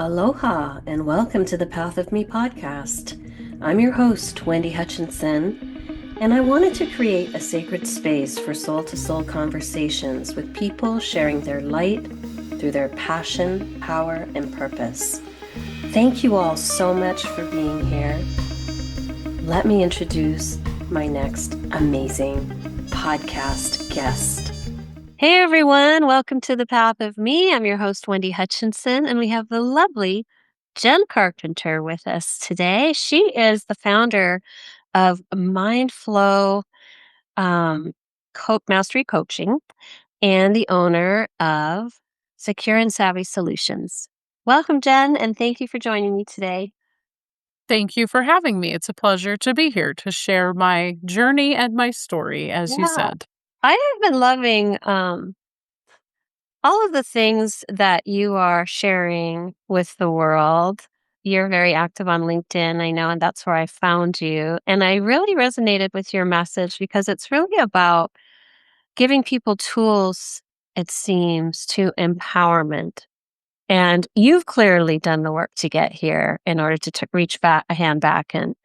Aloha and welcome to the Path of Me podcast. I'm your host, Wendy Hutchinson, and I wanted to create a sacred space for soul to soul conversations with people sharing their light through their passion, power, and purpose. Thank you all so much for being here. Let me introduce my next amazing podcast guest. Hey everyone, welcome to the Path of Me. I'm your host, Wendy Hutchinson, and we have the lovely Jen Carpenter with us today. She is the founder of MindFLOW Mastery Coaching and the owner of Secure and Savvy Solutions. Welcome, Jen, and thank you for joining me today. Thank you for having me. It's a pleasure to be here to share my journey and my story, as you said. I have been loving all of the things that you are sharing with the world. You're very active on LinkedIn, I know, and that's where I found you. And I really resonated with your message because it's really about giving people tools, it seems, to empowerment. And you've clearly done the work to get here in order to reach back a hand back and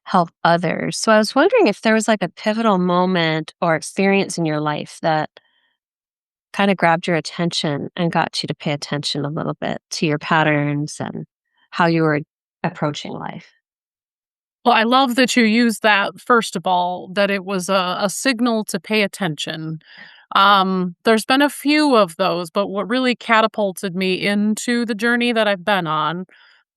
help others. So I was wondering if there was like a pivotal moment or experience in your life that kind of grabbed your attention and got you to pay attention a little bit to your patterns and how you were approaching life. Well, I love that you used that, first of all, that it was a signal to pay attention. There's been a few of those, but what really catapulted me into the journey that I've been on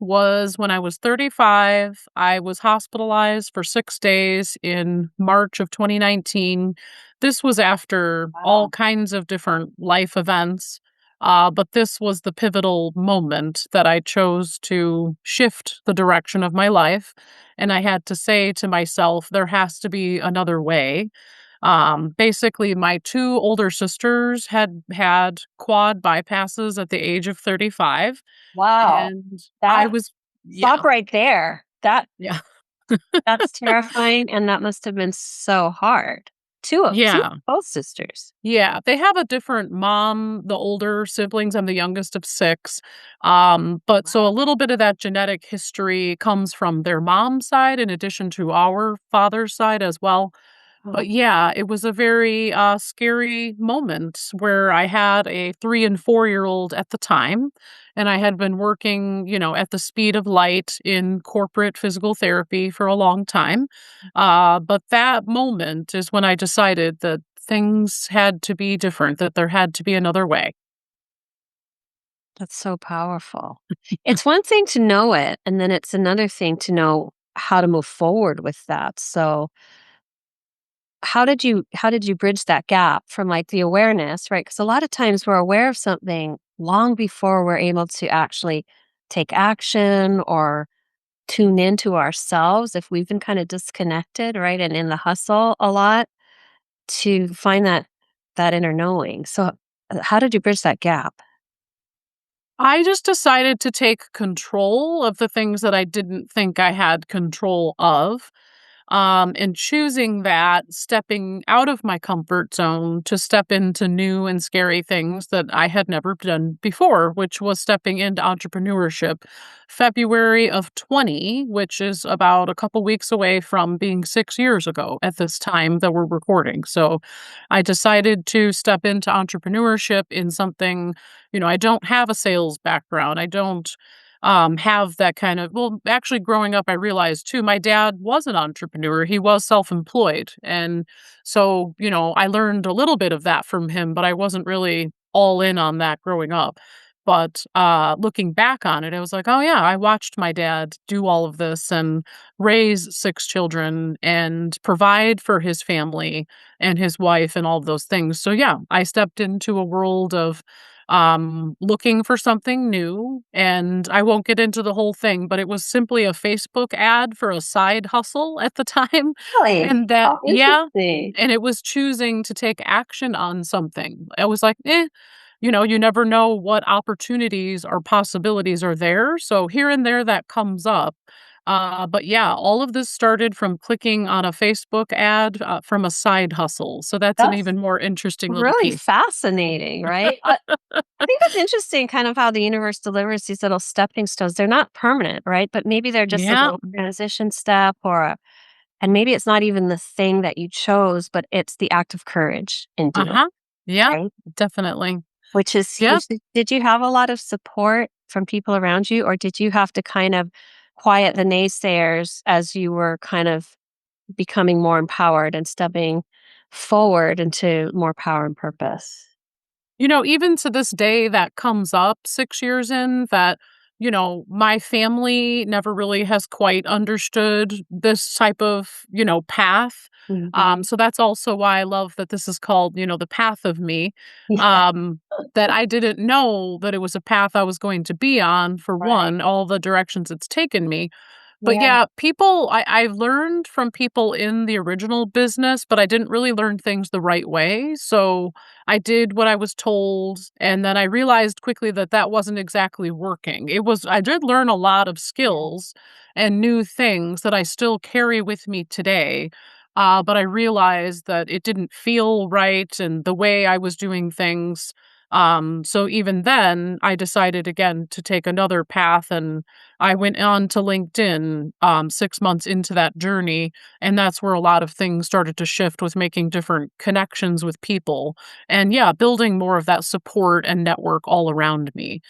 was when I was 35. I was hospitalized for 6 days in March of 2019. This was after all kinds of different life events, but this was the pivotal moment that I chose to shift the direction of my life. And I had to say to myself, there has to be another way. Basically, my two older sisters had had quad bypasses at the age of 35. Wow. And I That was, stop right there. yeah, That's terrifying. And that must have been so hard. yeah, Both sisters. yeah. They have a different mom, the older siblings. I'm the youngest of six. But so a little bit of that genetic history comes from their mom's side, in addition to our father's side as well. But yeah, it was a very scary moment where I had a 3 and 4-year-old at the time, and I had been working, at the speed of light in corporate physical therapy for a long time. But that moment is when I decided that things had to be different, that there had to be another way. That's so powerful. It's one thing to know it, and then it's another thing to know how to move forward with that. So how did you bridge that gap from like the awareness, right? Because a lot of times we're aware of something long before we're able to actually take action or tune into ourselves if we've been kind of disconnected, right? And in the hustle a lot to find that inner knowing. So how did you bridge that gap? I just decided to take control of the things that I didn't think I had control of. And choosing that, stepping out of my comfort zone to step into new and scary things that I had never done before, which was stepping into entrepreneurship. February of 20, which is about a couple weeks away from being 6 years ago at this time that we're recording. So I decided to step into entrepreneurship in something, I don't have a sales background. I don't have that kind of, well, actually growing up, I realized too, my dad was an entrepreneur. He was self-employed. And so, I learned a little bit of that from him, but I wasn't really all in on that growing up. But looking back on it, I was like, oh yeah, I watched my dad do all of this and raise 6 children and provide for his family and his wife and all of those things. So yeah, I stepped into a world of looking for something new. And I won't get into the whole thing, but it was simply a Facebook ad for a side hustle at the time. Really? And that, Oh, yeah. interesting. And it was choosing to take action on something. I was like, you never know what opportunities or possibilities are there. So here and there that comes up. But yeah, all of this started from clicking on a Facebook ad from a side hustle. So that's an That's even more interesting little really piece. fascinating, right? I think it's interesting kind of how the universe delivers these little stepping stones. They're not permanent, right? But maybe they're just a Yeah. little transition step and maybe it's not even the thing that you chose, but it's the act of courage in Uh doing, huh. Yeah, right? definitely. Which is Yeah. huge. Did you have a lot of support from people around you, or did you have to kind of quiet the naysayers as you were kind of becoming more empowered and stepping forward into more power and purpose? Even to this day, that comes up 6 years in that, my family never really has quite understood this type of, path. Mhm. So that's also why I love that this is called, the path of me. Yeah, Um, that I didn't know that it was a path I was going to be on, for right. one, all the directions it's taken me. But Yeah. yeah, I learned from people in the original business, but I didn't really learn things the right way. So I did what I was told, and then I realized quickly that that wasn't exactly working. I did learn a lot of Yeah. skills and new things that I still carry with me today. But I realized that it didn't feel right and the way I was doing things. So even then, I decided again to take another path, and I went on to LinkedIn 6 months into that journey. And that's where a lot of things started to shift with making different connections with people. And yeah, building more of that support and network all around me,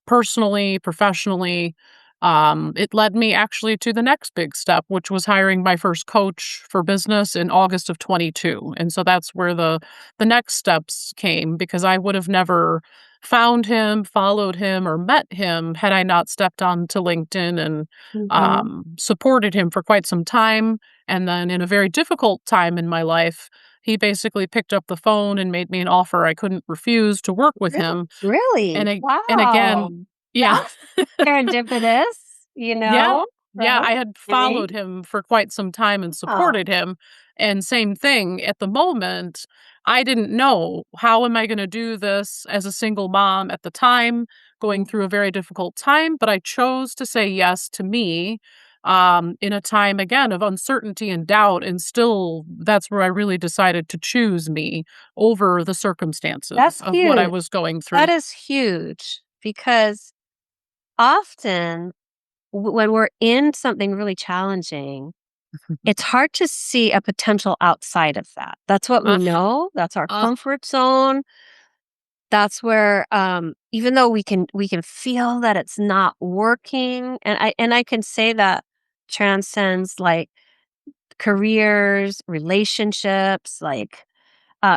personally, professionally. It led me actually to the next big step, which was hiring my first coach for business in August of 22. And so that's where the next steps came, because I would have never found him, followed him, or met him had I not stepped onto LinkedIn and Mhm. supported him for quite some time. And then, in a very difficult time in my life, he basically picked up the phone and made me an offer I couldn't refuse to work with Really? him. Really? And Wow. again, yeah. That's serendipitous, Yeah. Yeah, right? I had Right? followed him for quite some time and Oh. supported him, and same thing, at the moment, I didn't know, how am I gonna do this as a single mom at the time, going through a very difficult time, but I chose to say yes to me, in a time, again, of uncertainty and doubt, and still, that's where I really decided to choose me over the circumstances That's of what I huge. was going That through. is huge because often when we're in something really challenging, it's hard to see a potential outside of that. That's what we Ugh, know. That's our ugh, comfort zone. That's where even though we can feel that it's not working, and I can say that transcends like careers, relationships, like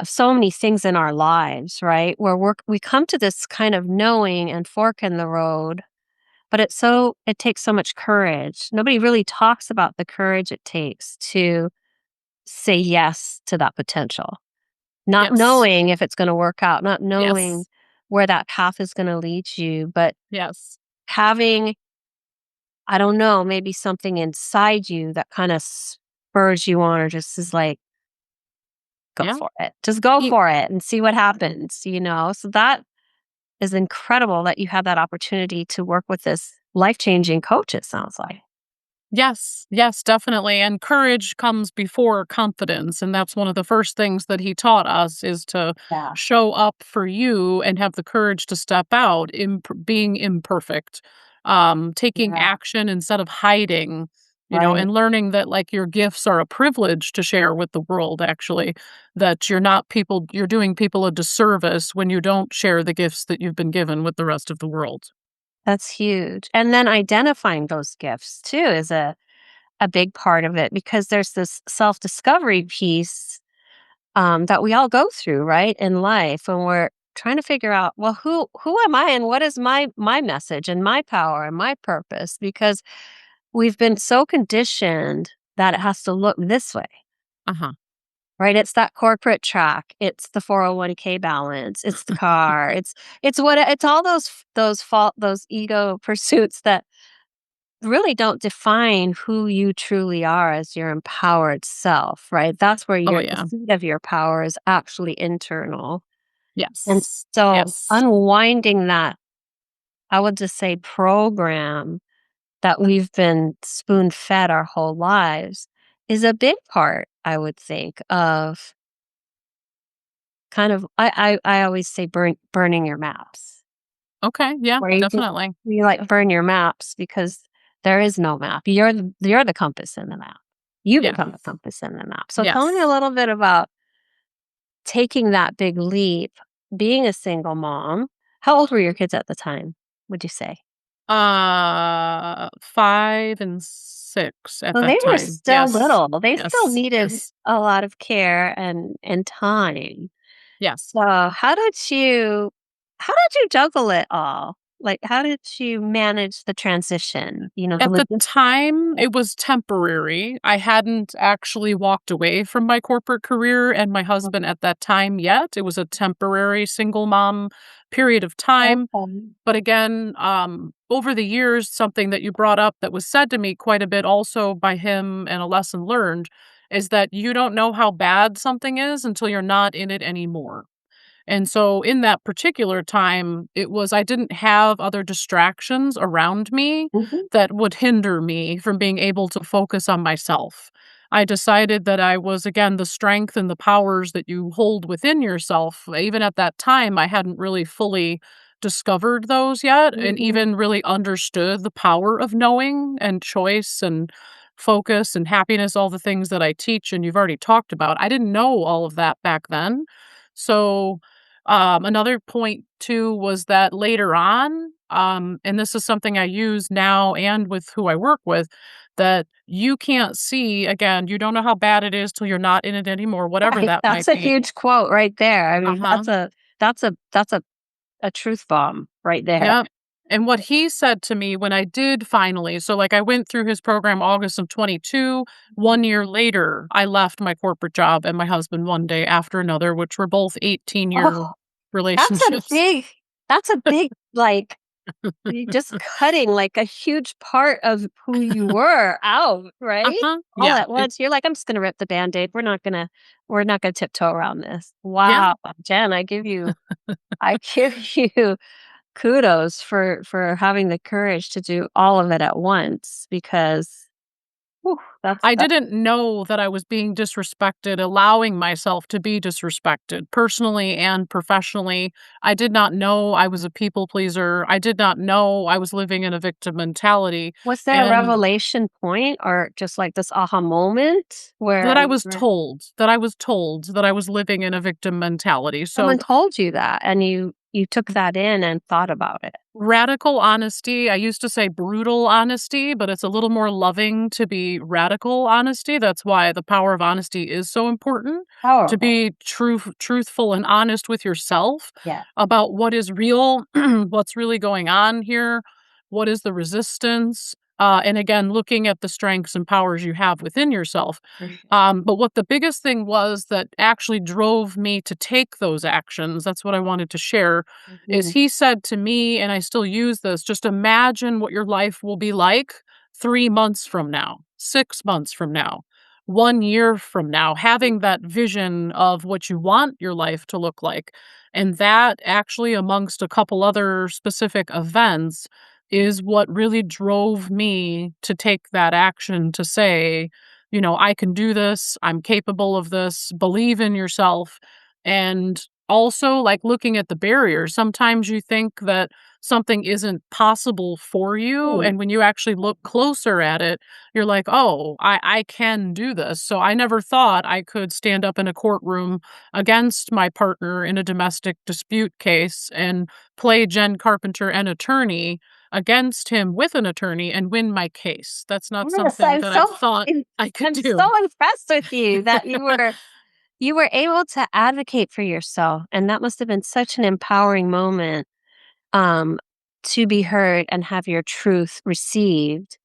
so many things in our lives, right? Where we come to this kind of knowing and fork in the road, but it takes so much courage. Nobody really talks about the courage it takes to say yes to that potential, not yes, knowing if it's going to work out, not knowing yes, where that path is going to lead you, but yes, having, I don't know, maybe something inside you that kind of spurs you on or just is like, go yeah. for it. Just go for it and see what happens. So that is incredible that you had that opportunity to work with this life-changing coach, it sounds like. Yes, yes, definitely. And courage comes before confidence. And that's one of the first things that he taught us, is to Yeah. show up for you and have the courage to step out, being imperfect, taking Yeah. action instead of hiding, Right. and learning that, like, your gifts are a privilege to share with the world, actually, that you're doing people a disservice when you don't share the gifts that you've been given with the rest of the world. That's huge. And then identifying those gifts too is a big part of it because there's this self-discovery piece that we all go through, right, in life when we're trying to figure out, well, who am I and what is my message and my power and my purpose? Because we've been so conditioned that it has to look this way, Uh huh. right? It's that corporate track, it's the 401k balance, it's the car, it's all those ego pursuits that really don't define who you truly are as your empowered self, right? That's where Oh, the yeah. seat of your power is actually internal. And Yes. so Yes. unwinding that, I would just say program that we've been spoon-fed our whole lives is a big part, I would think, of kind of I always say burning your maps, Okay, yeah, where definitely. you, like, burn your maps because there is no map. You're the compass in the map. You Yeah, become the compass in the map. So tell me a yes. little bit about taking that big leap, being a single mom. How old were your kids at the time, would you say? 5 and 6 at So they that were time. still Yes. little. They still Yes, needed yes, a lot of care and time. yes. So how did you juggle it all? Like, how did you manage the transition? The At the logistics. time, it was temporary. I hadn't actually walked away from my corporate career and my husband at that time yet. It was a temporary single mom period of time. Okay. But again, over the years, something that you brought up that was said to me quite a bit also by him and a lesson learned is that you don't know how bad something is until you're not in it anymore. And so in that particular time, it was I didn't have other distractions around me Mhm. that would hinder me from being able to focus on myself. I decided that I was, again, the strength and the powers that you hold within yourself. Even at that time, I hadn't really fully discovered those yet and Mhm. even really understood the power of knowing and choice and focus and happiness, all the things that I teach and you've already talked about. I didn't know all of that back then. So, another point too was that later on, and this is something I use now and with who I work with, that you can't see again, you don't know how bad it is till you're not in it anymore, whatever Right. that That's might a be. huge quote right there. I mean, Uh-huh. that's a truth bomb right there. Yep. And what he said to me when I did finally, so like I went through his program August of 22, 1 year later, I left my corporate job and my husband one day after another, which were both 18-year Oh, that's a relationships. big that's a big, like, you just cutting, like, a huge part of who you were out, right? Uh-huh. All Yeah. at once. You're like, "I'm just gonna rip the Band-Aid. We're not gonna tiptoe around this." Yeah. Wow, Jen, I give you kudos for having the courage to do all of it at once because, whew, I that didn't know that I was being disrespected, allowing myself to be disrespected personally and professionally. I did not know I was a people pleaser. I did not know I was living in a victim mentality. was there a And revelation point or just, like, this aha moment where that I you was were told, that I was told that I was living in a victim mentality. So someone told you that and you took that in and thought about it? radical honesty, I used to say brutal honesty, but it's a little more loving to be radical honesty. That's why the power of honesty is so important, to Powerful. be truthful and honest with yourself Yeah, about what is real, what's really going on here, what is the resistance, and again, looking at the strengths and powers you have within yourself. for sure. But what the biggest thing was that actually drove me to take those actions, that's what I wanted to share, is Mhm. he said to me, and I still use this, just imagine what your life will be like 3 months from now, 6 months from now, 1 year from now, having that vision of what you want your life to look like. And that actually, amongst a couple other specific events, is what really drove me to take that action to say, I can do this, I'm capable of this, believe in yourself. And also, like, looking at the barriers, sometimes you think that something isn't possible for you, Mm. and when you actually look closer at it, you're like, "Oh, I can do this." So I never thought I could stand up in a courtroom against my partner in a domestic dispute case and play Jen Carpenter, an attorney, against him with an attorney and win my case. That's not Yes, something that I thought I could I'm so do. impressed with you that you were able to advocate for yourself, and that must have been such an empowering moment, um, to be heard and have your truth received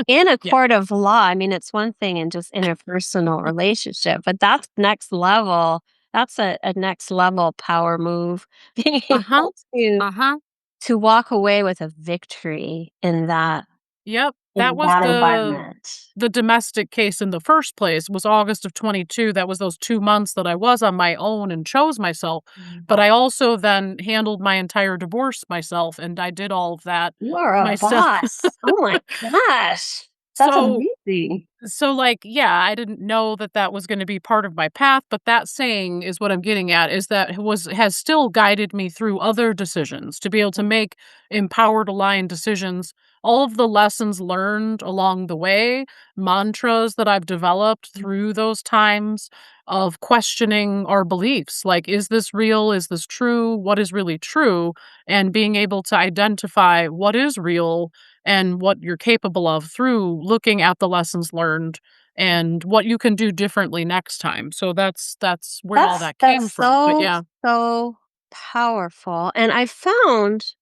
in a Yeah. court of law. I mean, it's one thing in just interpersonal relationship, but that's next level. That's a next level power move, being Uh-huh. able to Uh-huh. to walk away with a victory in that. Yep. that in was that environment. the domestic case in the first place. It was August of 22. That was those 2 months that I was on my own and chose myself. But I also then handled my entire divorce myself, and I did all of that You are a myself. boss. Oh my gosh. That's So amazing. like, yeah, I didn't know that that was gonna be part of my path, but that saying is what I'm getting at, is that has still guided me through other decisions to be able to make empowered, aligned decisions. All of the lessons learned along the way, mantras that I've developed through those times of questioning our beliefs, like, "Is this real? Is this true? What is really true?" And being able to identify what is real and what you're capable of through looking at the lessons learned and what you can do differently next time. So that's where all that came That's from. But so, yeah. so powerful. And I found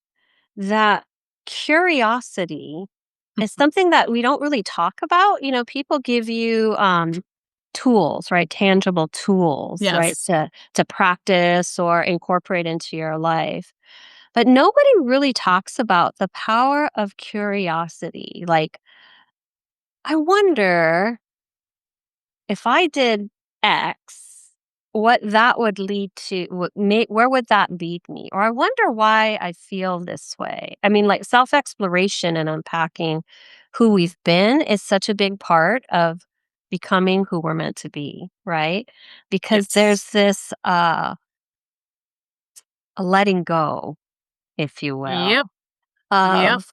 that curiosity is something that we don't really talk about. People give you tools, right? Tangible tools, right? Yes. To practice or incorporate into your life. But nobody really talks about the power of curiosity. Like, I wonder if I did X, what that would lead to, where would that lead me? Or I wonder why I feel this way. I mean, like self exploration and unpacking who we've been is such a big part of becoming who we're meant to be, right? Because Yes. there's this a letting go, if you will, Yep. Yep. of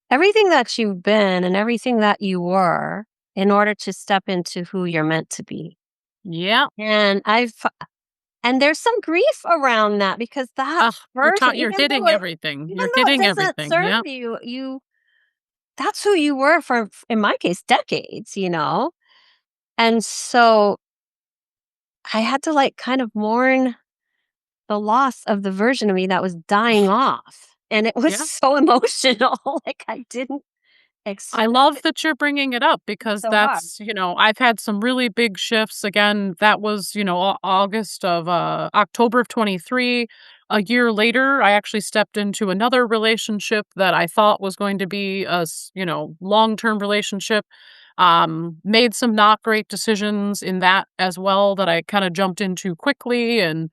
everything that you've been and everything that you were in order to step into who you're meant to be. Yep. And and there's some grief around that because that Ugh, version, you're hitting everything. even You're though it hitting doesn't everything. serve Yep. you, that's who you were for, in my case, decades. And so I had to like kind of mourn the loss of the version of me that was dying off. And it was Yeah. so emotional. Like I didn't I expect love it that you're bringing it up because so hard. that's, I've had some really big shifts. Again, that was, August of October of 23. A year later, I actually stepped into another relationship that I thought was going to be a, long-term relationship. Made some not great decisions in that as well that I kind of jumped into quickly and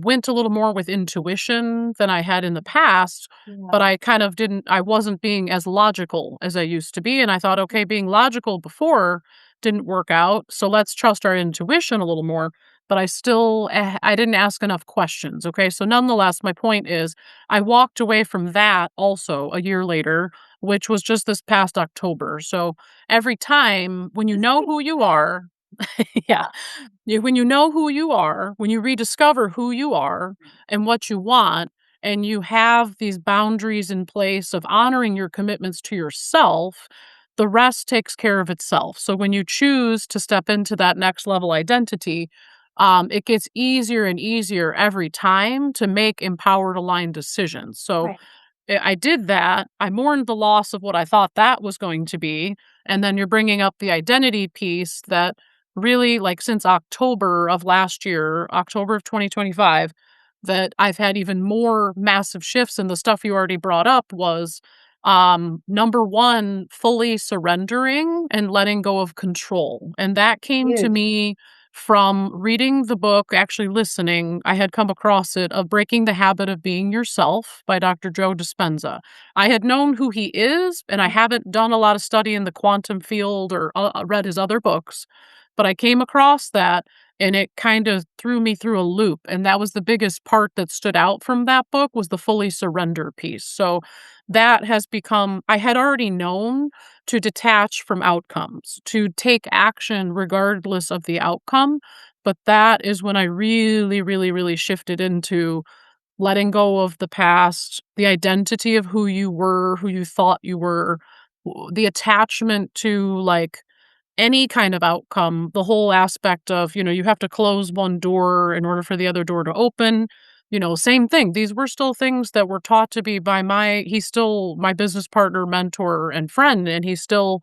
went a little more with intuition than I had in the past, but Yeah. I kind of I wasn't being as logical as I used to be. And I thought, okay, being logical before didn't work out. So let's trust our intuition a little more. But I didn't ask enough questions. Okay. So nonetheless, my point is I walked away from that also a year later, which was just this past October. So every time when you know who you are, yeah, Yeah. when you know who you are, when you rediscover who you are and what you want, and you have these boundaries in place of honoring your commitments to yourself, the rest takes care of itself. So when you choose to step into that next level identity, it gets easier and easier every time to make empowered, aligned decisions. So Right. I did that. I mourned the loss of what I thought that was going to be. And then you're bringing up the identity piece that really, like, since October of last year, October of 2025, that I've had even more massive shifts. And the stuff you already brought up was number one, fully surrendering and letting go of control. And that came to Huge. me from reading the book, actually listening. I had come across it, of Breaking the Habit of Being Yourself by Dr. Joe Dispenza. I had known who he is, and I haven't done a lot of study in the quantum field or read his other books, but I came across that and it kind of threw me through a loop. And that was the biggest part that stood out from that book, was the fully surrender piece. So that has become, I had already known to detach from outcomes, to take action regardless of the outcome. But that is when I really, really, really shifted into letting go of the past, the identity of who you were, who you thought you were, the attachment to like any kind of outcome, the whole aspect of, you have to close one door in order for the other door to open. Same thing. These were still things that were taught to be by he's still my business partner, mentor, and friend, and he still,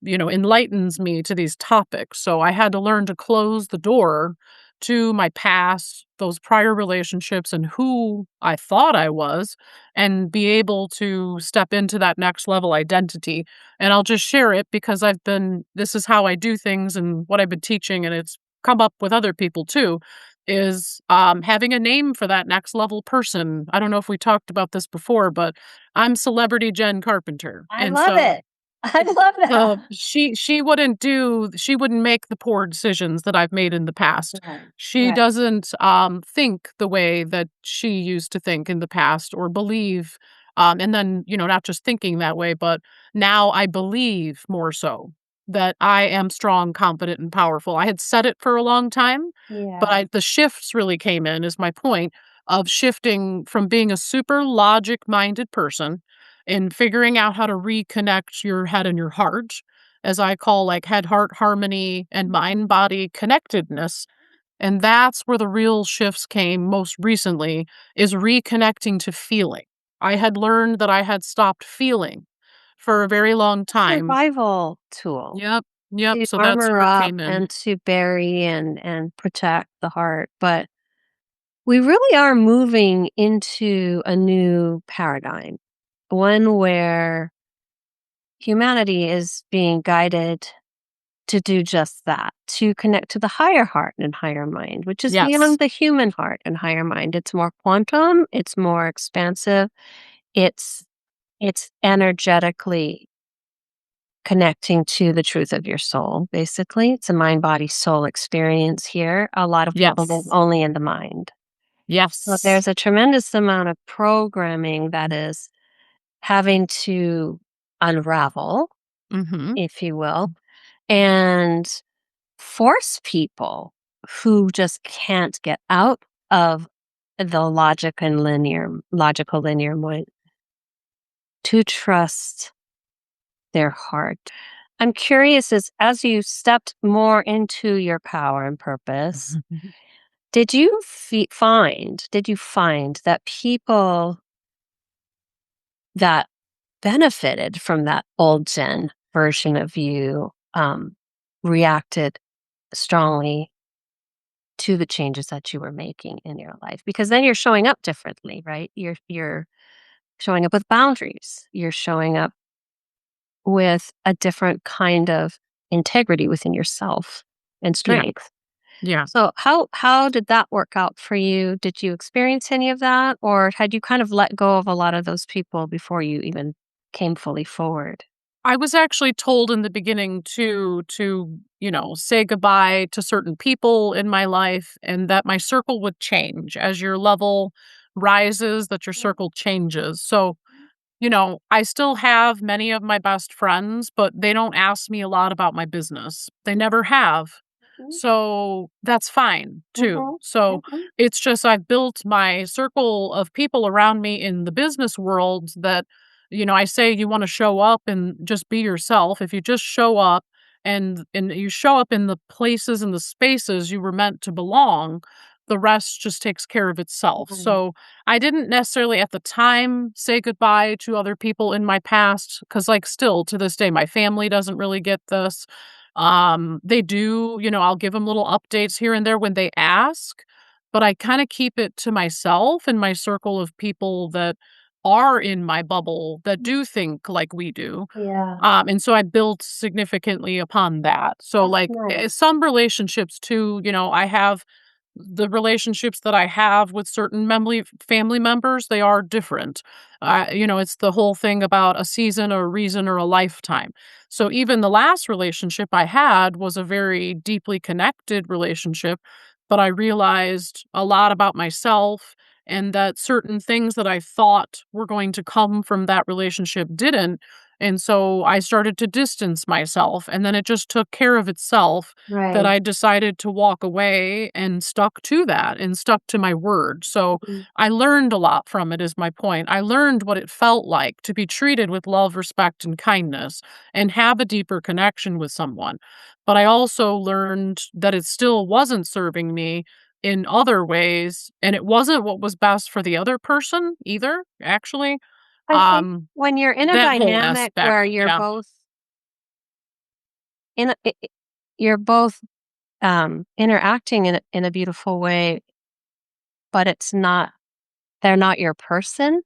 enlightens me to these topics. So I had to learn to close the door to my past, those prior relationships, and who I thought I was, and be able to step into that next level identity. And I'll just share it because this is how I do things and what I've been teaching, and it's come up with other people too, is having a name for that next level person. I don't know if we talked about this before, but I'm Celebrity Jen Carpenter. I And love so it. I love that. she wouldn't make the poor decisions that I've made in the past. Right. She Right. doesn't think the way that she used to think in the past or believe. And then, not just thinking that way, but now I believe more so that I am strong, confident, and powerful. I had said it for a long time, but Yeah. the shifts really came in, is my point, of shifting from being a super logic minded person and figuring out how to reconnect your head and your heart, as I call like head heart harmony and mind body connectedness. And that's where the real shifts came most recently, is reconnecting to feeling. I had learned that I had stopped feeling for a very long time. Survival tool Yep. Yep. to So that's armor where it up came in. and to bury and protect the heart. But we really are moving into a new paradigm, one where humanity is being guided to do just that, to connect to the higher heart and higher mind, which is Yes. beyond the human heart and higher mind. It's more quantum, it's more expansive, it's it's energetically connecting to the truth of your soul, basically. It's a mind, body, soul experience here. A lot of people live Yes. only in the mind. So Yes. there's a tremendous amount of programming that is having to unravel, Mhm. if you will, and force people who just can't get out of the logical linear mind to trust their heart. I'm curious, as you stepped more into your power and purpose, did you find that people that benefited from that old gen version of you reacted strongly to the changes that you were making in your life? Because then you're showing up differently, right? You're showing up with boundaries. You're showing up with a different kind of integrity within yourself and Yeah. strength. Yeah. So how did that work out for you? Did you experience any of that, or had you kind of let go of a lot of those people before you even came fully forward? I was actually told in the beginning say goodbye to certain people in my life, and that my circle would change as your level rises, that your circle changes. So, I still have many of my best friends, but they don't ask me a lot about my business. They never have. Mhm, So that's fine too. mhm, So mhm. it's just I've built my circle of people around me in the business world that, I say you want to show up and just be yourself. If you just show up and you show up in the places and the spaces you were meant to belong, the rest just takes care of itself. Right. So I didn't necessarily at the time say goodbye to other people in my past because, like, still to this day, my family doesn't really get this. They do, I'll give them little updates here and there when they ask, but I kind of keep it to myself and my circle of people that are in my bubble that do think like we do. Yeah, And so I built significantly upon that. So, that's like, nice. some relationships too, I have the relationships that I have with certain family members, they are different. It's the whole thing about a season or a reason or a lifetime. So even the last relationship I had was a very deeply connected relationship, but I realized a lot about myself and that certain things that I thought were going to come from that relationship didn't. And so I started to distance myself, and then it just took care of itself that Right. I decided to walk away and stuck to that and stuck to my word. So Mhm. I learned a lot from it, is my point. I learned what it felt like to be treated with love, respect, and kindness and have a deeper connection with someone. But I also learned that it still wasn't serving me in other ways, and it wasn't what was best for the other person either, actually. I think when you're in a That whole dynamic aspect. where you're Yeah. both in a, I- you're both interacting in a beautiful way, but it's not they're not your person.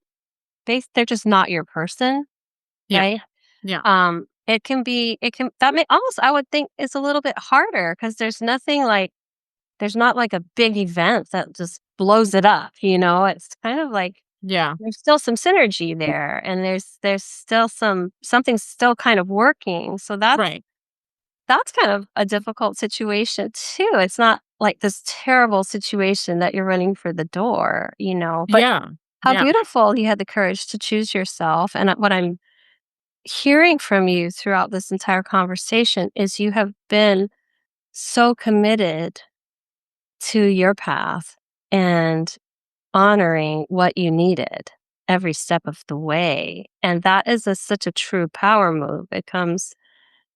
They're just not your person, Yeah. right? Yeah. It can that may almost I would think is a little bit harder because there's not like a big event that just blows it up, you know? It's kind of like Yeah. there's still some synergy there, and there's still something's still kind of working, so Right. that's kind of a difficult situation too. It's not like this terrible situation that you're running for the door, you know? But Yeah. how Yeah. beautiful you had the courage to choose yourself, and what I'm hearing from you throughout this entire conversation is you have been so committed to your path and honoring what you needed every step of the way. And that is such a true power move. It comes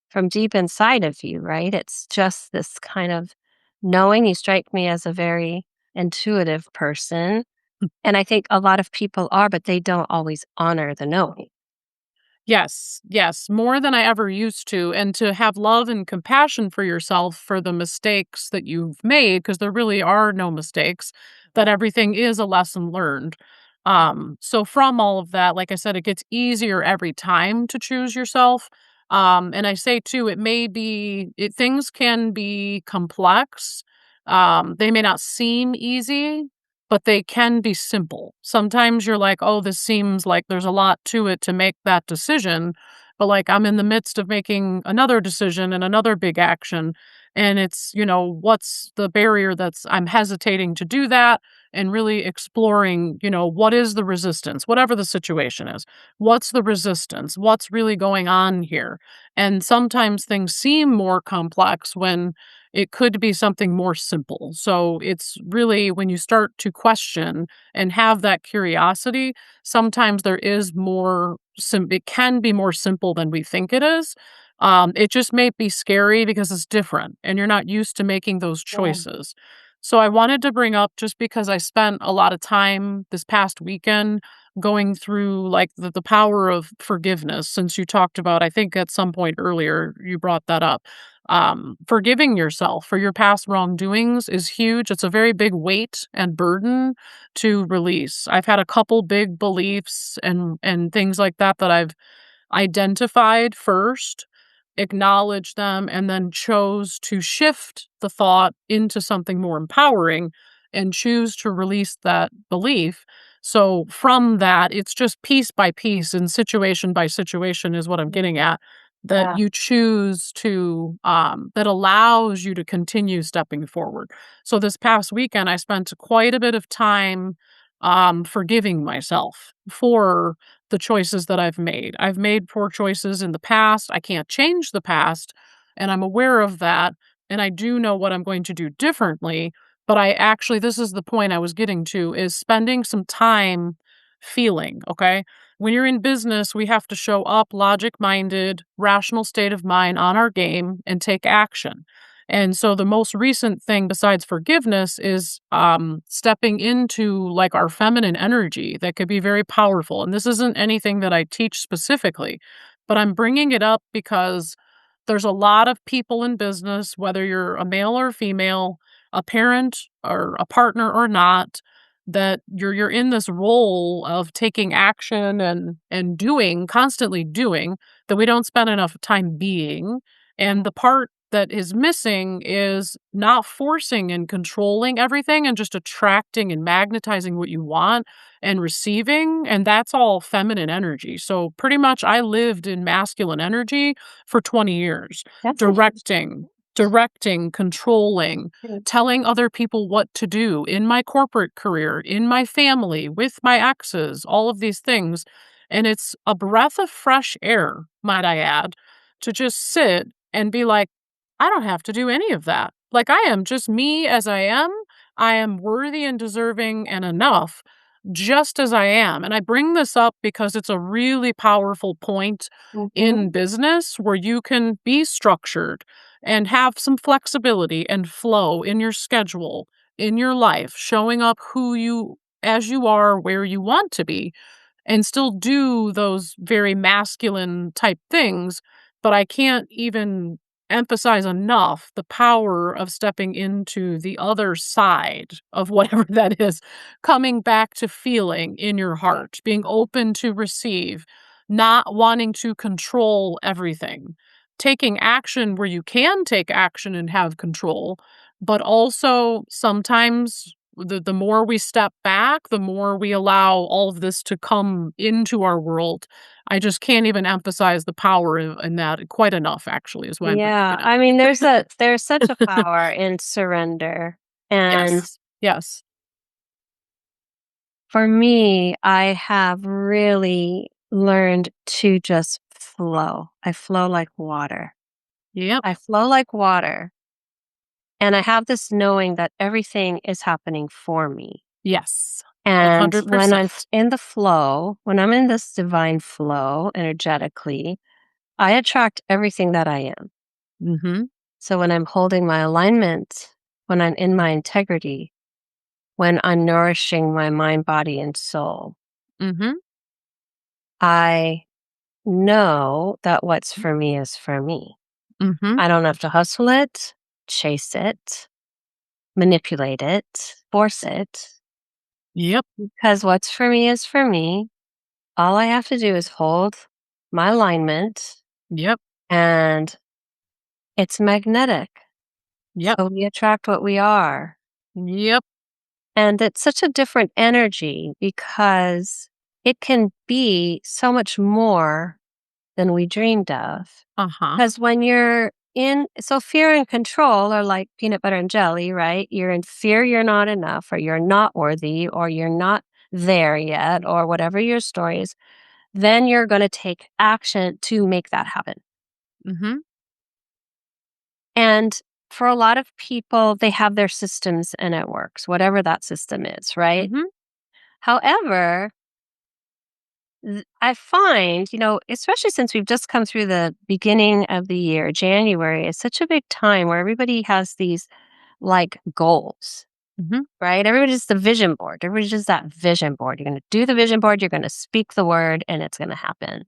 from deep inside of you, right? It's just this kind of knowing. You strike me as a very intuitive person. And I think a lot of people are, but they don't always honor the knowing. Yes, yes, more than I ever used to. And to have love and compassion for yourself for the mistakes that you've made, because there really are no mistakes, that everything is a lesson learned. So from all of that, like I said, it gets easier every time to choose yourself. And I say too, things can be complex. They may not seem easy, but they can be simple. Sometimes you're like, "Oh, this seems like there's a lot to it to make that decision." But like I'm in the midst of making another decision and another big action. And it's, what's the barrier that's I'm hesitating to do that and really exploring, what is the resistance, whatever the situation is. What's the resistance? What's really going on here? And sometimes things seem more complex when it could be something more simple. So it's really when you start to question and have that curiosity, sometimes there is it can be more simple than we think it is. It just may be scary because it's different and you're not used to making those Yeah. choices. So I wanted to bring up just because I spent a lot of time this past weekend going through like the power of forgiveness, since you talked about, I think at some point earlier you brought that up. Forgiving yourself for your past wrongdoings is huge. It's a very big weight and burden to release. I've had a couple big beliefs and things like that that I've identified first, acknowledged them, and then chose to shift the thought into something more empowering and choose to release that belief. So from that, it's just piece by piece and situation by situation is what I'm getting at, that Yeah. you choose to that allows you to continue stepping forward. So this past weekend I spent quite a bit of time forgiving myself for the choices that I've made. I've made poor choices in the past. I can't change the past, and I'm aware of that, and I do know what I'm going to do differently, but this is the point I was getting to, is spending some time feeling, okay? When you're in business, we have to show up logic-minded, rational state of mind on our game and take action. And so the most recent thing besides forgiveness is stepping into like our feminine energy that could be very powerful. And this isn't anything that I teach specifically, but I'm bringing it up because there's a lot of people in business, whether you're a male or female, a parent or a partner or not, that you're in this role of taking action and doing, constantly doing, that we don't spend enough time being. And the part that is missing is not forcing and controlling everything and just attracting and magnetizing what you want and receiving. And that's all feminine energy. So pretty much I lived in masculine energy for 20 years, That's directing, interesting. directing, controlling, Mm. telling other people what to do in my corporate career, in my family, with my exes, all of these things. And it's a breath of fresh air, might I add, to just sit and be like, I don't have to do any of that. Like, I am just me as I am. I am worthy and deserving and enough just as I am. And I bring this up because it's a really powerful point in Mhm. business where you can be structured and have some flexibility and flow in your schedule, in your life, showing up as you are, where you want to be, and still do those very masculine type things. But I can't even emphasize enough the power of stepping into the other side of whatever that is, coming back to feeling in your heart, being open to receive, not wanting to control everything, taking action where you can take action and have control, but also sometimes the more we step back, the more we allow all of this to come into our world. I just can't even emphasize the power in that quite enough, actually, is what I'm bringing Yeah, it up. I mean, there's such a power in surrender, and Yes. Yes. for me, I have really learned to just flow. I flow like water. Yep. I flow like water, and I have this knowing that everything is happening for me. Yes. And when 100%. in the flow, when I'm in this divine flow energetically, I attract everything that I am. Mhm. So when I'm holding my alignment, when I'm in my integrity, when I'm nourishing my mind, body, and soul, Mhm. I know that what's for me is for me. Mhm. I don't have to hustle it, chase it, manipulate it, force it, Yep. because what's for me is for me. All I have to do is hold my alignment, Yep. and it's magnetic. Yep. So we attract what we are. Yep. And it's such a different energy because it can be so much more than we dreamed of. Uh-huh. Because when you're in, so fear and control are like peanut butter and jelly, right? You're in fear you're not enough, or you're not worthy, or you're not there yet, or whatever your story is. Then you're going to take action to make that happen. Mhm. And for a lot of people, they have their systems and it works, whatever that system is, right? Mhm. However, I find, especially since we've just come through the beginning of the year, January is such a big time where everybody has these like goals, Mhm. right? Everybody's the vision board. Everybody's just that vision board. You're going to do the vision board, you're going to speak the word, and it's going to happen.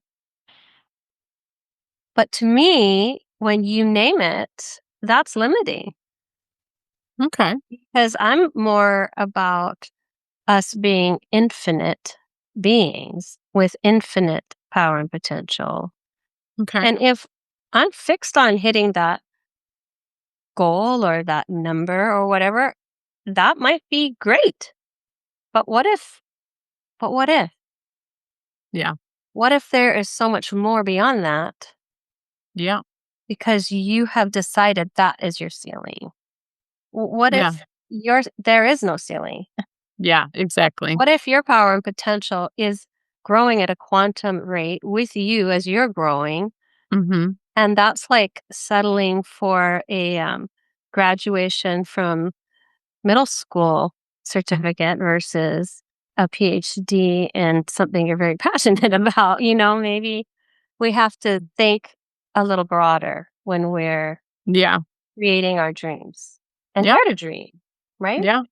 But to me, when you name it, that's limiting Okay. because I'm more about us being infinite beings with infinite power and potential. Okay. And if I'm fixed on hitting that goal or that number or whatever, that might be great. But what if, but what if, Yeah. what if there is so much more beyond that Yeah. because you have decided that is your ceiling? What Yeah. if there is no ceiling? Yeah. Exactly. What if your power and potential is growing at a quantum rate with you as you're growing? Mhm. And that's like settling for a graduation from middle school certificate versus a PhD in something you're very passionate about. Maybe we have to think a little broader when we're Yeah. creating our dreams and Yep. dare to dream, right? Yeah.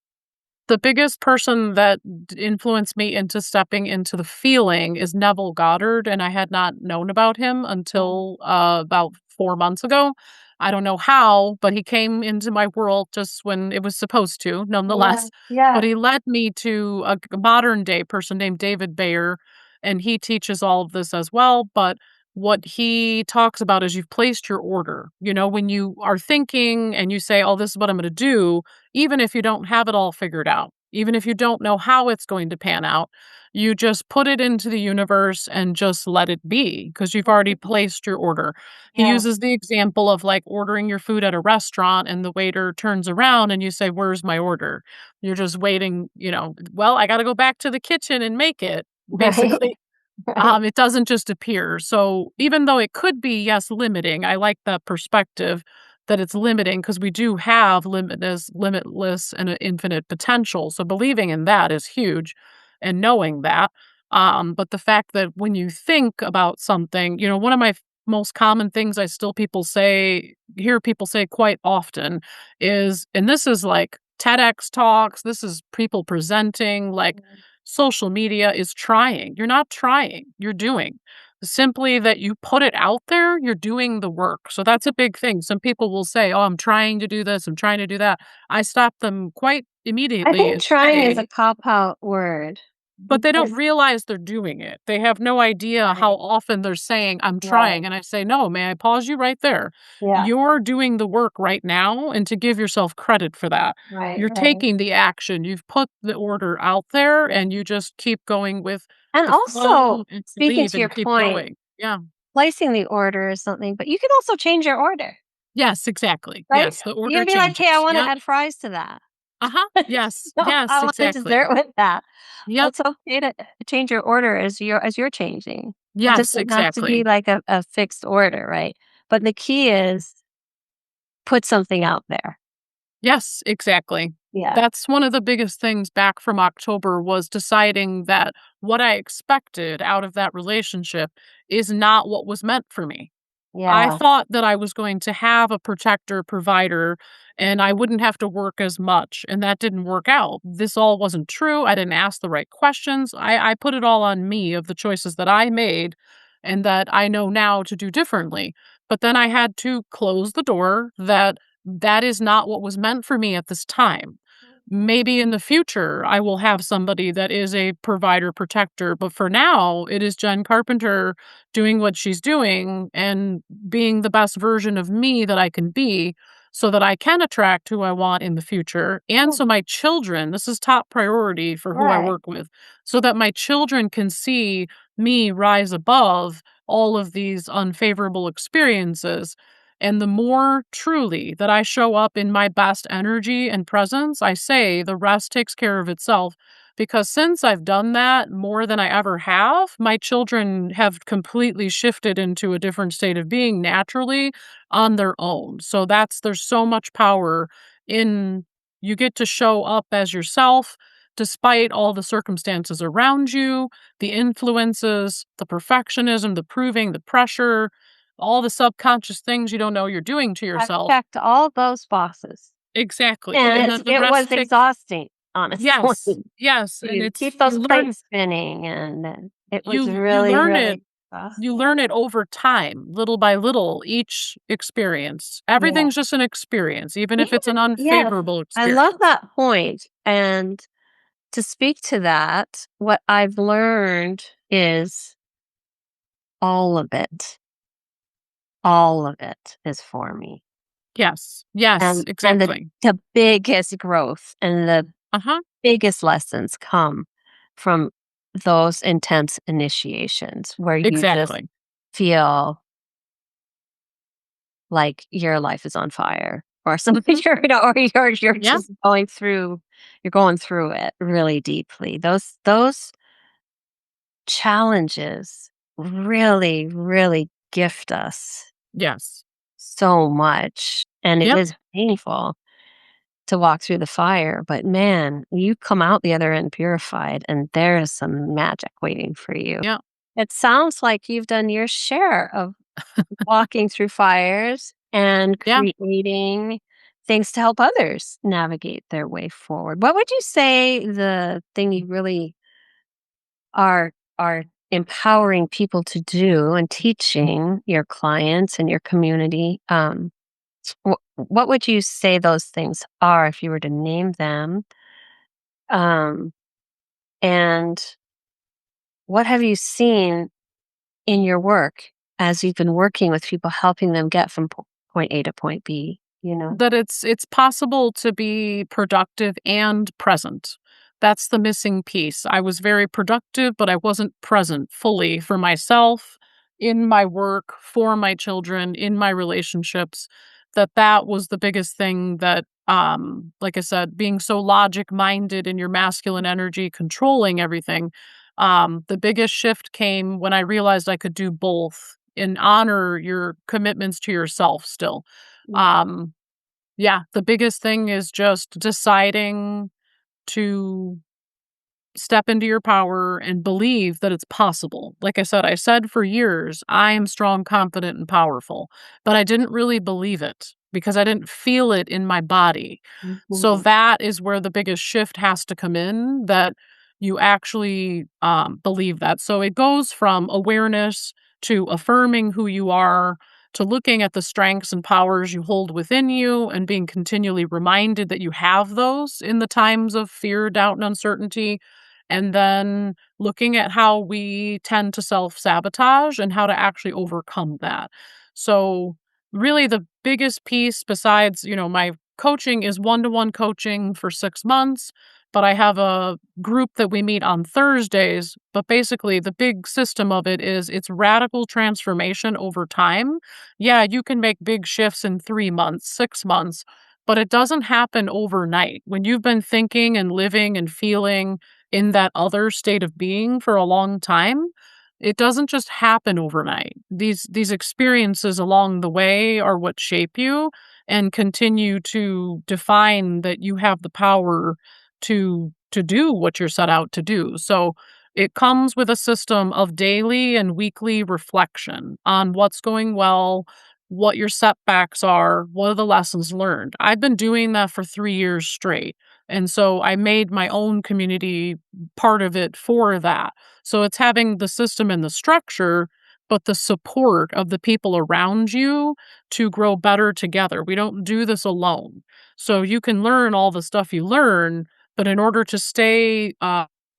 The biggest person that influenced me into stepping into the feeling is Neville Goddard, and I had not known about him Mm. until about 4 months ago. I don't know how, but he came into my world just when it was supposed to, Yeah, nonetheless. But yeah. he led me to a modern day person named David Bayer, and he teaches all of this as well. But what he talks about is you've placed your order. When you are thinking and you say, oh, this is what I'm going to do, even if you don't have it all figured out, even if you don't know how it's going to pan out, you just put it into the universe and just let it be because you've already placed your order. He Yeah. uses the example of like ordering your food at a restaurant and the waiter turns around and you say, "Where's my order?" You're just waiting, well, I got to go back to the kitchen and make it, Right. basically. Right. It doesn't just appear. So even though it could be, yes, limiting, I like that perspective that it's limiting because we do have limitless and an infinite potential. So believing in that is huge and knowing that. But the fact that when you think about something, one of my most common things hear people say quite often is, and this is like TEDx talks, this is people presenting, like social media is trying. You're not trying, you're doing. simply that you put it out there, you're doing the work. So that's a big thing. Some people will say, "Oh, I'm trying to do this, I'm trying to do that." I stop them quite I immediately think and trying is say, a cop-out word but they don't because realize they're doing it. They have no idea how right, often they're saying, "I'm right, trying." And I say, "No, may I pause you right there? yeah, You're doing the work right now, and to give yourself credit for that. right, You're right. taking the action. You've put the order out there, and you just keep going with And the also, flow and speaking believe to your and keep point, going." Yeah. placing the order is something, but you can also change your order, Yes, exactly. right? Yes, the You order can be like, "Hey, I changes. wanna Yep. add fries to that." Uh-huh. Yes, No, yes, I want a exactly. dessert with that. Yep. It's okay to change your order as you're changing. It Yes, doesn't have to be exactly. like a fixed order, right? But the key is put something out there. Yes, exactly. Yeah. That's one of the biggest things back from October was deciding that what I expected out of that relationship is not what was meant for me. I Yeah. thought that I was going to have a protector, provider, and I wouldn't have to work as much, and that didn't work out. This all wasn't true. I didn't ask the right questions. I put it all on me of the choices that I made and that I know now to do differently. But then I had to close the door that that is not what was meant for me at this time. Maybe in the future, I will have somebody that is a provider protector, but for now, it is Jen Carpenter doing what she's doing and being the best version of me that I can be so that I can attract who I want in the future. And Mm, so my children, this is top priority for who I right. work with, so that my children can see me rise above all of these unfavorable experiences. And the more truly that I show up in my best energy and presence, I say the rest takes care of itself. Because since I've done that more than I ever have, my children have completely shifted into a different state of being naturally on their own. So there's so much power in you get to show up as yourself despite all the circumstances around you, the influences, the perfectionism, the proving, the pressure, all the subconscious things you don't know you're doing to I've yourself. checked all those boxes, Exactly. and And then the it was rest takes exhausting, honestly, yes. Yes, and to it's keep those plates spinning, and it was you really, learn really it you exhausting. learn it over time, little by little, each experience. Yeah. Everything's just an experience, even if it's Yeah, an yes. unfavorable I love experience. that point, and to speak to that, what I've learned is all of it is for me. Yes. Yes, And exactly. the biggest growth and the Uh-huh. biggest lessons come from those intense initiations where you just Exactly. feel like your life is on fire or something, Mhm. or you're Yeah. just going through it really deeply. Those challenges really, really gift us Yes. so much, and it Yep. is painful to walk through the fire, but man, you come out the other end purified, and there's some magic waiting for you. Yep. It sounds like you've done your share of walking through fires and Yeah. creating things to help others navigate their way forward. What would you say the thing you really are empowering people to do and teaching your clients and your community? What would you say those things are if you were to name them? Um, and what have you seen in your work as you've been working with people, helping them get from point A to point B? That it's possible to be productive and present. That's the missing piece. I was very productive, but I wasn't present fully for myself, in my work, for my children, in my relationships. That was the biggest thing that like I said, being so logic minded in your masculine energy, controlling everything. The biggest shift came when I realized I could do both and honor your commitments to yourself still. Mm, Um, yeah, the biggest thing is just deciding to step into your power and believe that it's possible. Like I said for years, I am strong, confident, and powerful, but I didn't really believe it because I didn't feel it in my body. So mhm. that is where the biggest shift has to come in that you actually believe that. So it goes from awareness to affirming who you are, to looking at the strengths and powers you hold within you and being continually reminded that you have those in the times of fear, doubt, and uncertainty. And then looking at how we tend to self sabotage and how to actually overcome that. So, really, the biggest piece besides, my coaching is one-to-one coaching for 6 months, but I have a group that we meet on Thursdays. But basically, the big system of it is it's radical transformation over time. Yeah, you can make big shifts in 3 months, 6 months, but it doesn't happen overnight. When you've been thinking and living and feeling in that other state of being for a long time, it doesn't just happen overnight. These experiences along the way are what shape you and continue to define that you have the power to do what you're set out to do. So it comes with a system of daily and weekly reflection on what's going well, what your setbacks are, what are the lessons learned. I've been doing that for 3 years straight. And so I made my own community part of it for that. So it's having the system and the structure, but the support of the people around you to grow better together. We don't do this alone. So you can learn all the stuff you learn, but in order to stay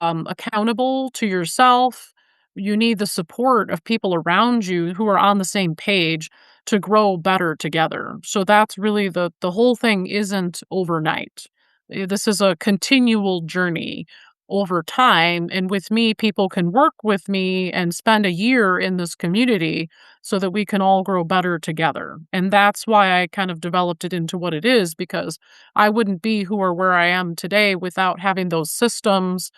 accountable to yourself, you need the support of people around you who are on the same page to grow better together. So that's really the whole thing isn't overnight. This is a continual journey over time. And with me, people can work with me and spend a year in this community so that we can all grow better together. And that's why I kind of developed it into what it is, because I wouldn't be who or where I am today without having those systems,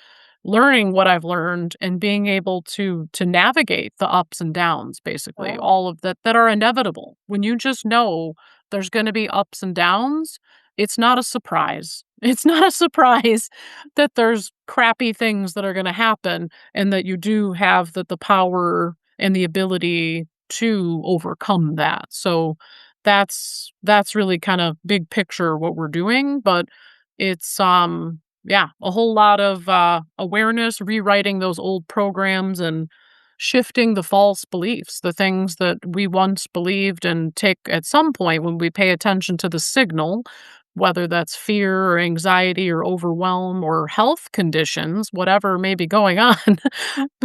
learning what I've learned and being able to navigate the ups and downs, basically, Wow. all of that are inevitable. When you just know there's going to be ups and downs, it's not a surprise. It's not a surprise that there's crappy things that are going to happen and that you do have the power and the ability to overcome that. So that's really kind of big picture what we're doing, but it's yeah, a whole lot of awareness, rewriting those old programs and shifting the false beliefs, the things that we once believed, and take at some point when we pay attention to the signal, whether that's fear or anxiety or overwhelm or health conditions, whatever may be going on,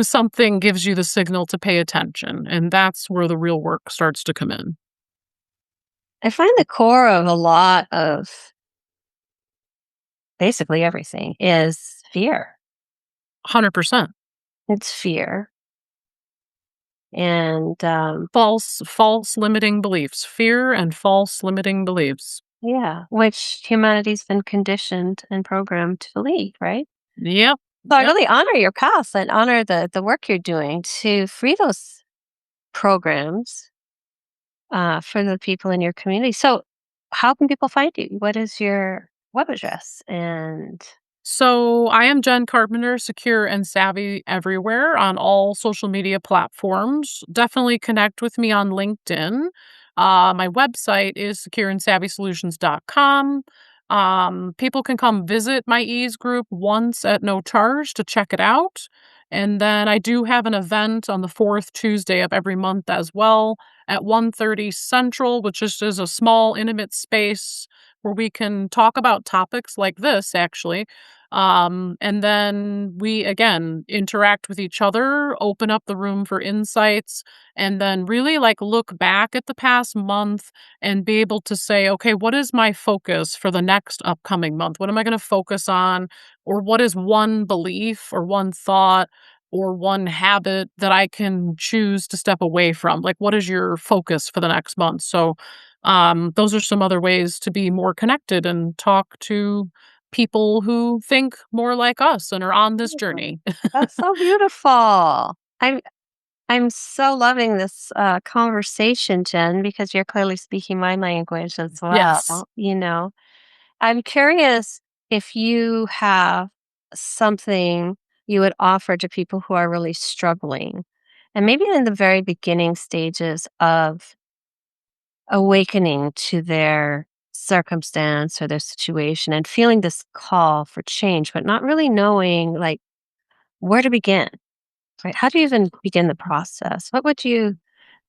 something gives you the signal to pay attention. And that's where the real work starts to come in. I find the core of a lot of basically everything is fear. 100%. It's fear. And False limiting beliefs, fear and false limiting beliefs. yeah, which humanity's been conditioned and programmed to believe, right? Yep. So I Yep. really honor your path and honor the work you're doing to free those programs for the people in your community. So how can people find you? What is your web address? And So I am Jen Carpenter, secure and savvy everywhere on all social media platforms. Definitely connect with me on LinkedIn. My website is secureandsavvysolutions.com. People can come visit my ease group once at no charge to check it out. And then I do have an event on the fourth Tuesday of every month as well at 1:30 Central, which is a small, intimate space where we can talk about topics like this, actually. And then we again interact with each other, open up the room for insights, and then really like look back at the past month and be able to say, okay, what is my focus for the next upcoming month? What am I going to focus on? Or what is one belief or one thought or one habit that I can choose to step away from? Like, what is your focus for the next month? So, those are some other ways to be more connected and talk to people who think more like us and are on this beautiful. journey. That's so beautiful. I'm so loving this conversation, Jen, because you're clearly speaking my language as Yes. well. I'm curious if you have something you would offer to people who are really struggling, and maybe in the very beginning stages of awakening to their circumstance or their situation and feeling this call for change, but not really knowing like where to begin. Right. How do you even begin the process? What would you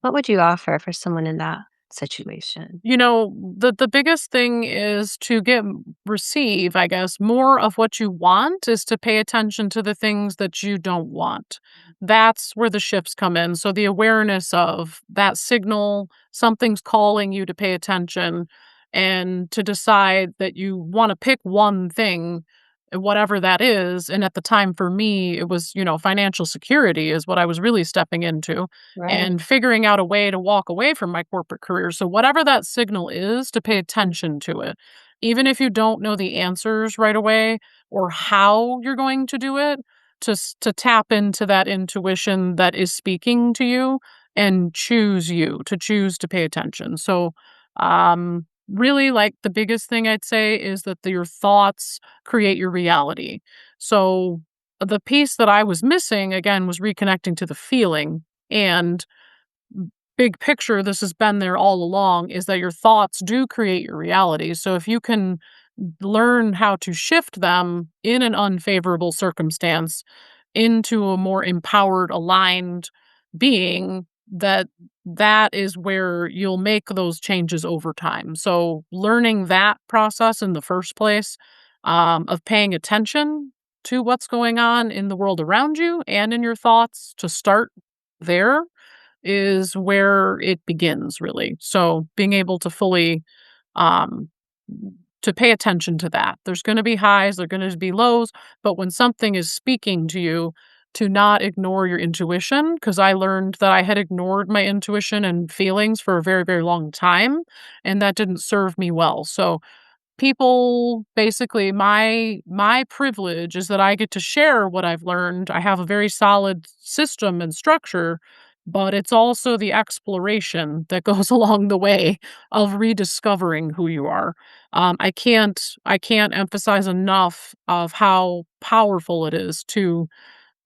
offer for someone in that situation? The biggest thing is to receive, I guess, more of what you want is to pay attention to the things that you don't want. That's where the shifts come in. So the awareness of that signal, something's calling you to pay attention and to decide that you want to pick one thing, whatever that is. And at the time for me, it was, financial security is what I was really stepping into Right. and figuring out a way to walk away from my corporate career. So, whatever that signal is, to pay attention to it. Even if you don't know the answers right away or how you're going to do it, to tap into that intuition that is speaking to you and to choose to pay attention. So, really, like the biggest thing I'd say is that your thoughts create your reality. So, the piece that I was missing again was reconnecting to the feeling and big picture, this has been there all along, is that your thoughts do create your reality. So if you can learn how to shift them in an unfavorable circumstance into a more empowered, aligned being, that is where you'll make those changes over time. So learning that process in the first place, of paying attention to what's going on in the world around you and in your thoughts to start there is where it begins really. So being able to fully um to pay attention to that. There's going to be highs, there're going to be lows, but when something is speaking to you, to not ignore your intuition, because I learned that I had ignored my intuition and feelings for a very, very long time, and that didn't serve me well. So people basically my privilege is that I get to share what I've learned. I have a very solid system and structure, but it's also the exploration that goes along the way of rediscovering who you are. I can't emphasize enough of how powerful it is to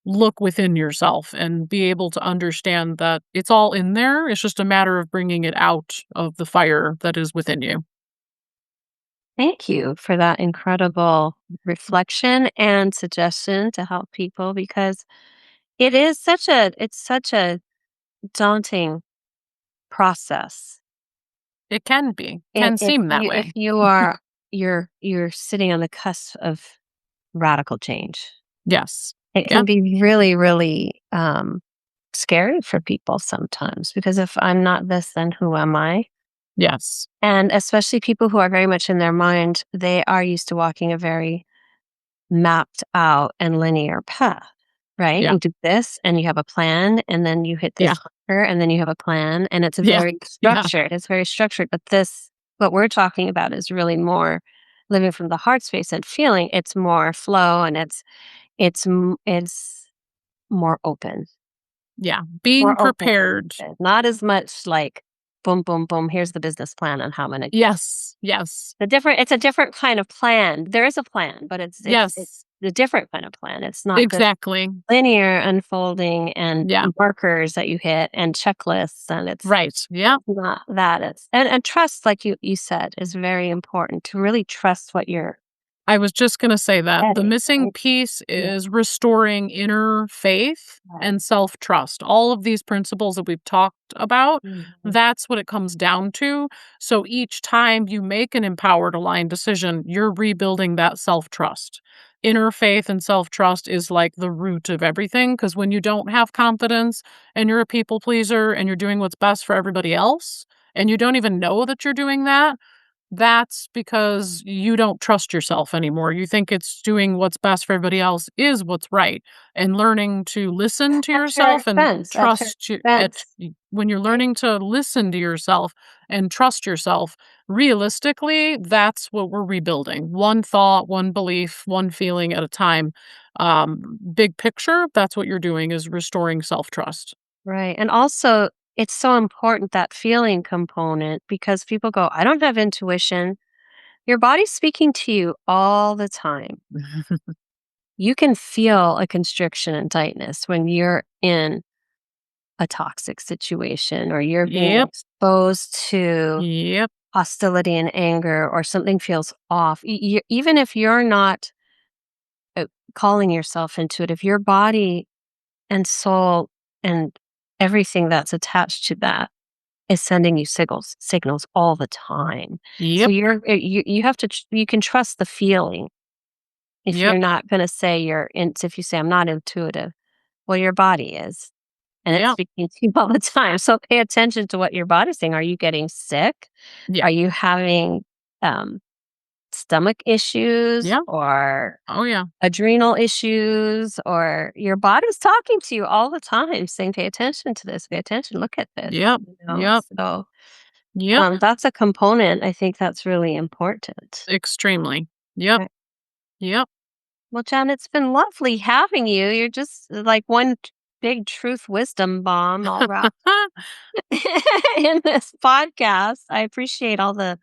look within yourself and be able to understand that it's all in there. It's just a matter of bringing it out of the fire that is within you. Thank you for that incredible reflection and suggestion to help people because it's such a daunting process. It can be, If can if seem that you if way. you are you're sitting on the cusp of radical change. Yes. It can Yep. be really, really scary for people sometimes because if I'm not this, then who am I? Yes. And especially people who are very much in their mind, they are used to walking a very mapped out and linear path, right? Yeah. You do this and you have a plan, and then you hit Yeah. this marker, and then you have a plan, and it's Yeah. very Yeah. structured. It's very structured. But what we're talking about is really more living from the heart space and feeling. It's more flow, and it's more open, Yeah. Being more open, prepared. not as much like boom, boom, boom. Here's the business plan on how I'm gonna. Yes. Yes. It's a different kind of plan. There is a plan, but it's Yes. a different kind of plan. It's not this Exactly. linear unfolding and Yeah. markers that you hit and checklists, and Right. Yeah. it's not that. And trust, like you said, is very important to really trust what you're I was just going to say that the getting, missing right? piece Yeah. is restoring inner faith Right. and self trust. All of these principles that we've talked about, Mhm. that's what it comes down to. So each time you make an empowered, aligned decision, you're rebuilding that self trust. Inner faith and self trust is like the root of everything because when you don't have confidence and you're a people pleaser and you're doing what's best for everybody else, and you don't even know that you're doing that, that's because you don't trust yourself anymore. You think it's doing what's best for everybody else is what's right. And learning to listen to At your yourself and expense. At your trust you expense. when you're Right? learning to listen to yourself and trust yourself, realistically, that's what we're rebuilding. One thought, one belief, one feeling at a time. Big picture, that's what you're doing is restoring self-trust. Right. And also, it's so important that feeling component because people go, I don't have intuition. Your body's speaking to you all the time. You can feel a constriction and tightness when you're in a toxic situation or you're being Yep. exposed to Yep. hostility and anger or something feels off. Even if you're not calling yourself into it, if your body and soul and everything that's attached to that is sending you signals all the time. So Yep. you have to you can trust the feeling. If Yep. you're not going to say if you say I'm not intuitive, well, your body is, and it's Yep. speaking to you all the time. So pay attention to what your body's saying. Are you getting sick? Yeah. Are you having stomach issues Yeah. or Oh, yeah. adrenal issues, or your body's talking to you all the time saying, pay attention to this, pay attention, look at this, Yep. Yep. So Yep. that's a component I think that's really important. Extremely. Yep. Right. Yep. Well, Jen, it's been lovely having you. You're just like one big truth wisdom bomb all wrapped in this podcast. I appreciate all the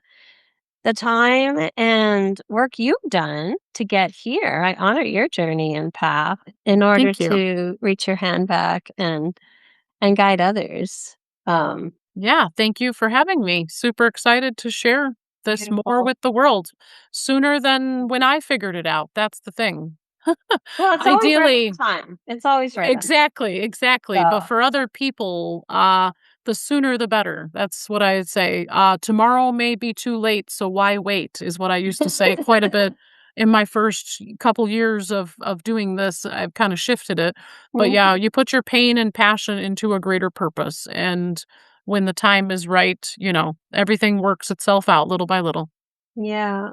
time and work you've done to get here. I honor your journey and path in order Thank you. to reach your hand back and guide others. Yeah, thank you for having me. Super excited to share this more Beautiful. with the world sooner than when I figured it out. That's the thing. Well, it's always right Ideally, on time. It's always right on time. exactly. But So, for other people, the sooner the better. That's what I'd say. Tomorrow may be too late, so why wait? Is what I used to say quite a bit in my first couple years of doing this. I've kind of shifted it, but mhm, yeah, you put your pain and passion into a greater purpose, and when the time is right, everything works itself out little by little. yeah.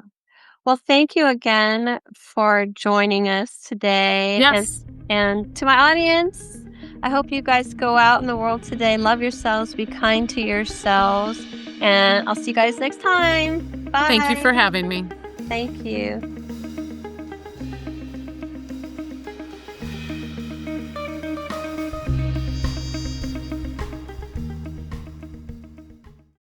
Well, thank you again for joining us today. And Yes, and to my audience, I hope you guys go out in the world today, love yourselves, be kind to yourselves, and I'll see you guys next time. thank you Bye. for having me. Thank you.